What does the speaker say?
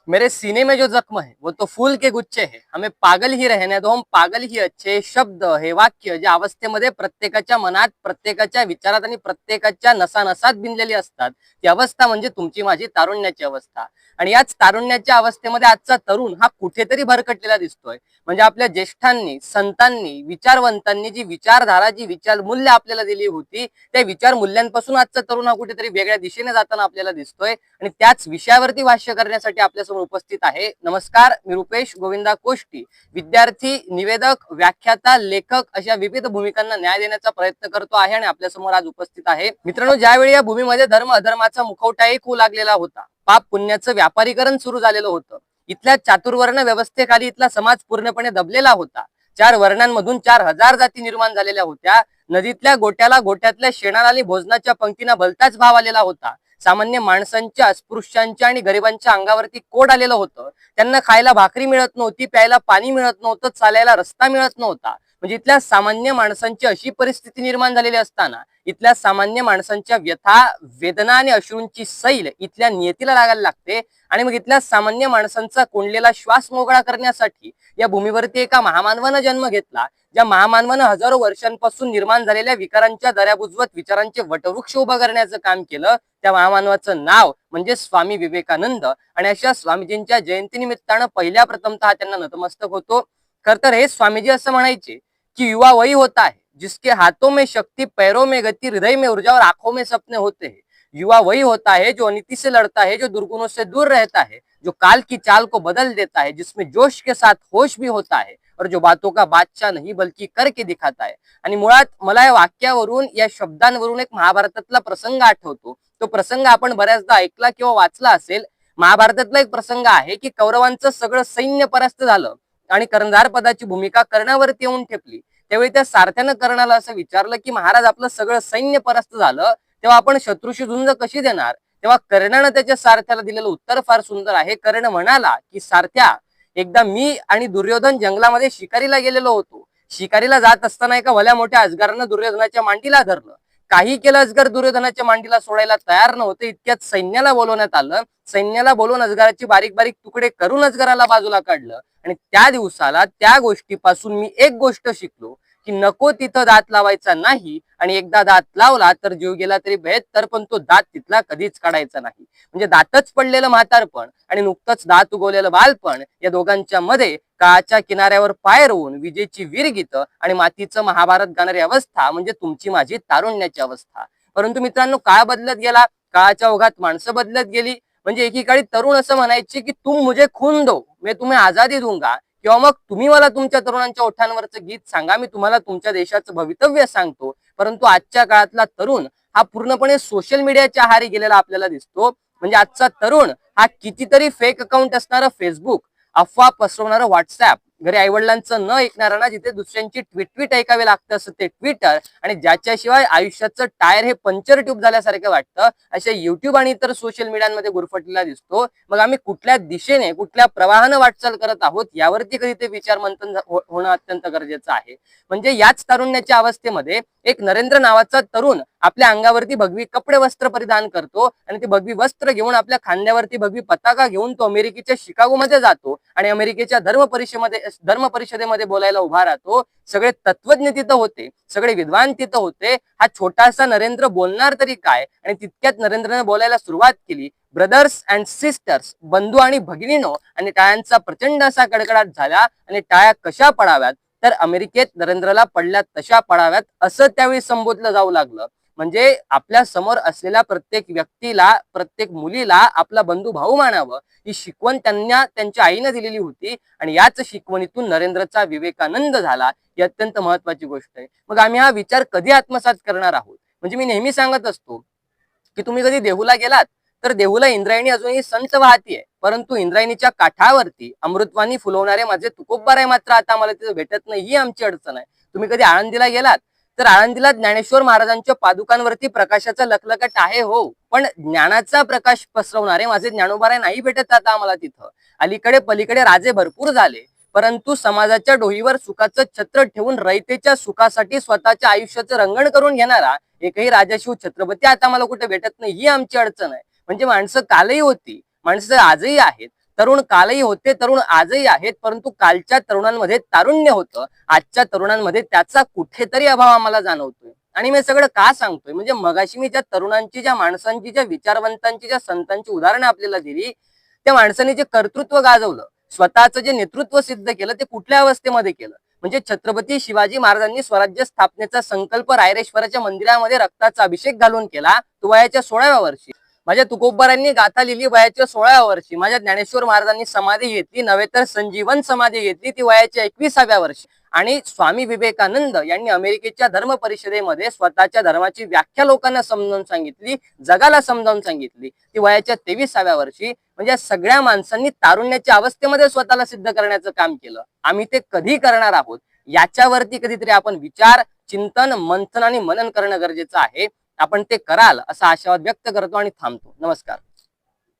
मेरे सीने में जो जख्म है वो तो फूल के गुच्छे है, हमें पागल ही रहने दो, हम पागल ही अच्छे. शब्द हे वाक्य ज्या अवस्थेमध्ये प्रत्येकाच्या मनात, प्रत्येकाच्या विचारात आणि प्रत्येकाच्या नसानसात भिनलेली असतात, ती अवस्था म्हणजे तुमची माझी तारुण्याची अवस्था. आणि याच तारुण्याच्या अवस्थेमध्ये आजचा तरुण हा कुठेतरी भरकटलेला दिसतोय. म्हणजे आपल्या ज्येष्ठांनी, संतांनी, विचारवंतांनी जी विचारधारा, जी विचार मूल्य आपल्याला दिली होती, त्या विचार मूल्यांपासून आजचा तरुण हा कुठेतरी वेगळ्या दिशेने जाताना आपल्याला दिसतोय. आणि त्याच विषयावरती भाष्य करण्यासाठी आपल्यासमोर उपस्थित आहे. नमस्कार, मी रुपेश गोविंदा कोष्टी. विद्यार्थी, निवेदक, व्याख्याता, लेखक अशा विविध भूमिकांना न्याय देण्याचा प्रयत्न करतो आहे आणि आपल्यासमोर आज उपस्थित आहे. मित्रांनो, ज्यावेळी या भूमीमध्ये धर्म अधर्माचा मुखवटाही खू लागलेला होता, पाप पुण्याचं व्यापारीकरण सुरू झालेलं होतं, इथल्या चातुर्वर्ण व्यवस्थेखाली इथला समाज पूर्णपणे दबलेला होता. 4 वर्णांमधून 4000 जाती निर्माण झालेल्या होत्या. नदीतल्या गोट्याला गोट्यातल्या शेणाला आणि भोजनाच्या पंक्तींना भलताच भाव आलेला होता. सामान्य माणसांच्या, अस्पृश्यांच्या आणि गरिबांच्या अंगावरती कोड आलेलं होतं. त्यांना खायला भाकरी मिळत नव्हती, प्यायला पाणी मिळत नव्हतं, चालायला रस्ता मिळत नव्हता. म्हणजे इथल्या सामान्य माणसांची अशी परिस्थिती निर्माण झालेली असताना इथल्या सामान्य माणसांच्या व्यथा, वेदना आणि अश्रूंची सैल इथल्या नियतीला लागायला लागते. आणि मग इथल्या सामान्य माणसांचा कोंडलेला श्वास मोकळा करण्यासाठी या भूमीवरती एका महामानवानं जन्म घेतला. ज्या महामानवानं हजारो वर्षांपासून निर्माण झालेल्या विकारांच्या दऱ्या बुजवत विचारांचे वटवृक्ष उभा करण्याचं काम केलं. त्या महामानवाचं नाव म्हणजे स्वामी विवेकानंद. आणि अशा स्वामीजींच्या जयंतीनिमित्तानं पहिल्या प्रथमतः त्यांना नतमस्तक होतो. खर तर हे स्वामीजी असं म्हणायचे की युवा वही होता है जिसके हाथों में शक्ति, पैरों में गति, हृदय में ऊर्जा और आंखों में सपने होते हैं. युवा वही होता है जो अनिति से लड़ता है, जो दुर्गुणों से दूर रहता है, जो काल की चाल को बदल देता है, जिसमें जोश के साथ होश भी होता है और जो बातों का बादशाह नहीं बल्कि करके दिखाता है. आणि मुळात मला या वाक्यावरून, या शब्दांवरून एक महाभारतातला प्रसंग आठवतो. तो प्रसंग आपण बऱ्याचदा ऐकला किंवा वाचला असेल. महाभारतातला एक प्रसंग आहे की कौरवांचं सगळं सैन्य परास्त झालं आणि कर्णधार पदाची भूमिका कर्णावरती येऊन ठेपली. त्यावेळी त्या सारथ्यानं कर्णाला असं विचारलं की महाराज, आपलं सगळं सैन्य परास्त झालं, तेव्हा आपण शत्रूशी झुंज कशी देणार? तेव्हा कर्णानं त्याच्या सारथ्याला दिलेलं उत्तर फार सुंदर आहे. कर्ण म्हणाला की सारथ्या, एकदा मी आणि दुर्योधन जंगलामध्ये शिकारीला गेलेलो होतो. शिकारीला जात असताना एका भल्या मोठ्या अजगरानं दुर्योधनाच्या मांडीला धरलं. काही केलं, अजगर दुर्योधनाच्या मांडीला सोडायला तयार नव्हतं. इतक्यात सैन्याला बोलवण्यात आलं. सैन्याला बोलवून अजगराची बारीक बारीक तुकडे करून अजगराला बाजूला काढलं. आणि त्या दिवसाला, त्या गोष्टीपासून मी एक गोष्ट शिकलो की नको तिथं दात लावायचा नाही, आणि एकदा दात लावला तर जीव गेला तरी बेहत्तर, पण तो दात तिथला कधीच काढायचा नाही. म्हणजे दातच पडलेलं म्हातारपण आणि नुकतंच दात उगवलेलं बालपण, या दोघांच्या मध्ये काळाच्या किनाऱ्यावर पाय रोवून विजेची वीरगीत आणि मातीचं महाभारत गाणारी अवस्था म्हणजे तुमची माझी तारुण्याची अवस्था. परंतु मित्रांनो, काळ बदलत गेला, काळाच्या ओघात माणसं बदलत गेली. म्हणजे एकीकाळी तरुण असं म्हणायचे की तुम मुझे खून दो, मैं तुम्हें आजादी दूंगा. किंवा मग तुम्ही मला तुमच्या तरुणांच्या ओठांवरचं गीत सांगा, मी तुम्हाला तुमच्या देशाचं भवितव्य सांगतो. परंतु आजच्या काळातला तरुण हा पूर्णपणे सोशल मीडियाच्या आहारी गेलेला आपल्याला दिसतो. म्हणजे आजचा तरुण हा कितीतरी फेक अकाउंट असणारं फेसबुक, अफवा पसरवणारं व्हॉट्सअप, घरी आईवडिलांचं न ऐकणाऱ्यांना जिथे दुसऱ्यांची ट्विट ऐकावे लागतं असं ते ट्विटर, आणि ज्याच्याशिवाय आयुष्याचं टायर हे पंक्चर ट्यूब झाल्यासारखं वाटतं अशा युट्यूब आणि इतर सोशल मीडियामध्ये गुरफटलेला दिसतो. मग आम्ही कुठल्या दिशेने, कुठल्या प्रवाहानं वाटचाल करत आहोत यावरती कधी ते विचार मंथन होणं अत्यंत गरजेचं आहे. म्हणजे याच तारुण्याच्या अवस्थेमध्ये एक नरेंद्र नावाचा तरुण आपल्या अंगावरती भगवी कपडे वस्त्र परिधान करतो आणि ते भगवी वस्त्र घेऊन आपल्या खांद्यावरती भगवी पताका घेऊन तो अमेरिकेच्या शिकागोमध्ये जातो आणि अमेरिकेच्या धर्म परिषदेमध्ये बोलायला उभा राहतो. सगळे तत्वज्ञ तिथं होते, सगळे विद्वान तिथं होते. हा छोटासा नरेंद्र बोलणार तरी काय? आणि तितक्यात नरेंद्रने बोलायला सुरुवात केली. ब्रदर्स अँड सिस्टर्स, बंधू आणि भगिनीनो, आणि टाळ्यांचा प्रचंड असा कडकडाट झाला. आणि टाळ्या कशा पडाव्यात तर अमेरिकेत नरेंद्रला पडल्या तशा पडाव्यात असं त्यावेळी संबोधलं जाऊ लागलं. म्हणजे आपल्या समोर असलेल्या प्रत्येक व्यक्तीला, प्रत्येक मुलीला आपला बंधू भाऊ मानावं, ही शिकवण त्यांना त्यांच्या आईने दिलेली होती. आणि याच शिकवणीतून नरेंद्रचा विवेकानंद झाला, ही अत्यंत महत्वाची गोष्ट आहे. मग आम्ही हा विचार कधी आत्मसात करणार आहोत? म्हणजे मी नेहमी सांगत असतो की तुम्ही कधी देहूला गेलात तर देहूला इंद्रायणी अजूनही संत वाहतीये, परंतु इंद्रायणीच्या काठावरती अमृतवाणी फुलवणारे माझे तुकोबराय मात्र आता आम्हाला तिथे भेटत नाही, ही आमची अडचण आहे. तुम्ही कधी आळंदीला गेलात तर आळंदीला ज्ञानेश्वर महाराजांच्या पादुकांवरती प्रकाशाचा लखलखट आहे, हो, पण ज्ञानाचा प्रकाश पसरवणारे माझे ज्ञानोबाराय नाही भेटत आता आम्हाला तिथं. अलीकडे पलीकडे राजे भरपूर झाले, परंतु समाजाच्या डोईवर सुखाचं छत्र ठेवून रयतेच्या सुखासाठी स्वतःच्या आयुष्याचं रंगण करून घेणारा एकही राजाशिव छत्रपती आता मला कुठे भेटत नाही, ही आमची अडचण आहे. म्हणजे माणसं कालही होती, माणसं आजही आहेत, तरुण कालही होते, तरुण आजही आहेत, परंतु कालच्या तरुणांमध्ये तारुण्य होतं, आजच्या तरुणांमध्ये त्याचा कुठेतरी अभाव आम्हाला जाणवतोय. आणि मी सगळं का सांगतोय, म्हणजे मगाशी मी ज्या तरुणांची, ज्या माणसांची, ज्या विचारवंतांची, ज्या संतांची उदाहरणं आपल्याला दिली, त्या माणसांनी जे कर्तृत्व गाजवलं, स्वतःचं जे नेतृत्व सिद्ध केलं, ते कुठल्या अवस्थेमध्ये केलं, म्हणजे छत्रपती शिवाजी महाराजांनी स्वराज्य स्थापनेचा संकल्प रायरेश्वराच्या मंदिरामध्ये रक्ताचा अभिषेक घालून केला, तो वयाच्या 16व्या वर्षी. माझ्या तुकोबारांनी गाथा लिहिली वयाच्या 16व्या वर्षी. माझ्या ज्ञानेश्वर महाराजांनी समाधी घेतली, नव्हे तर संजीवन समाधी घेतली, ती वयाच्या 21व्या वर्षी. आणि स्वामी विवेकानंद यांनी अमेरिकेच्या धर्म परिषदेमध्ये स्वतःच्या धर्माची व्याख्या लोकांना समजावून सांगितली, जगाला समजावून सांगितली, ती वयाच्या 23व्या वर्षी. म्हणजे सगळ्या माणसांनी तारुण्याच्या अवस्थेमध्ये स्वतःला सिद्ध करण्याचं काम केलं. आम्ही ते कधी करणार आहोत याच्यावरती कधीतरी आपण विचार, चिंतन, मंथन आणि मनन करणं गरजेचं आहे. आपण ते कराल असा आशावाद व्यक्त करतो आणि थांबतो. नमस्कार.